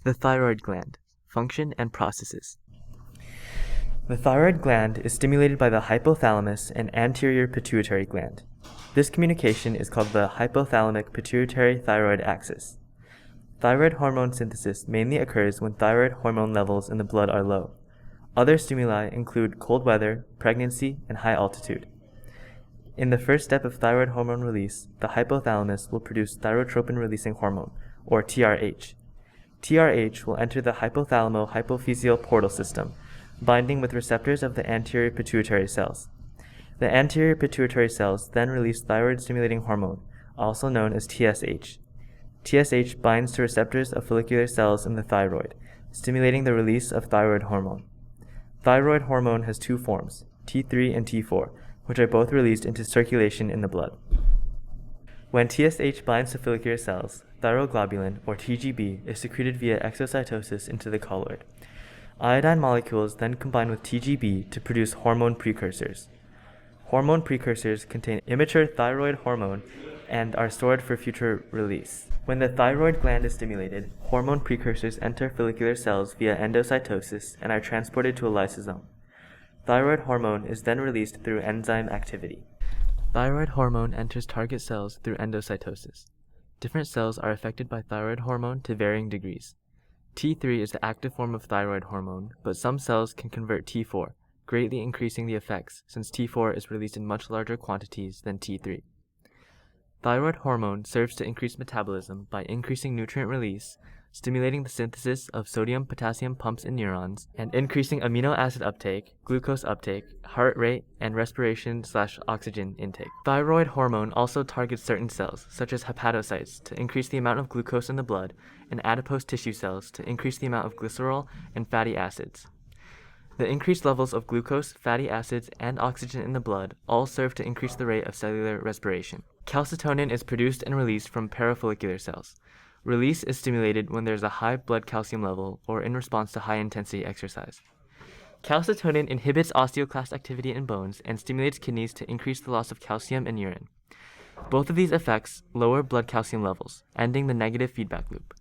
The thyroid gland. Function and processes. The thyroid gland is stimulated by the hypothalamus and anterior pituitary gland. This communication is called the hypothalamic pituitary thyroid axis. Thyroid hormone synthesis mainly occurs when thyroid hormone levels in the blood are low. Other stimuli include cold weather, pregnancy, and high altitude. In the first step of thyroid hormone release, the hypothalamus will produce thyrotropin-releasing hormone, or TRH. TRH will enter the hypothalamo-hypophyseal portal system, binding with receptors of the anterior pituitary cells. The anterior pituitary cells then release thyroid-stimulating hormone, also known as TSH. TSH binds to receptors of follicular cells in the thyroid, stimulating the release of thyroid hormone. Thyroid hormone has two forms, T3 and T4, which are both released into circulation in the blood. When TSH binds to follicular cells, thyroglobulin, or TGB, is secreted via exocytosis into the colloid. Iodine molecules then combine with TGB to produce hormone precursors. Hormone precursors contain immature thyroid hormone and are stored for future release. When the thyroid gland is stimulated, hormone precursors enter follicular cells via endocytosis and are transported to a lysosome. Thyroid hormone is then released through enzyme activity. Thyroid hormone enters target cells through endocytosis. Different cells are affected by thyroid hormone to varying degrees. T3 is the active form of thyroid hormone, but some cells can convert T4, greatly increasing the effects since T4 is released in much larger quantities than T3. Thyroid hormone serves to increase metabolism by increasing nutrient release, stimulating the synthesis of sodium-potassium pumps in neurons, and increasing amino acid uptake, glucose uptake, heart rate, and respiration/oxygen intake. Thyroid hormone also targets certain cells, such as hepatocytes, to increase the amount of glucose in the blood, and adipose tissue cells to increase the amount of glycerol and fatty acids. The increased levels of glucose, fatty acids, and oxygen in the blood all serve to increase the rate of cellular respiration. Calcitonin is produced and released from parafollicular cells. Release is stimulated when there is a high blood calcium level or in response to high-intensity exercise. Calcitonin inhibits osteoclast activity in bones and stimulates kidneys to increase the loss of calcium in urine. Both of these effects lower blood calcium levels, ending the negative feedback loop.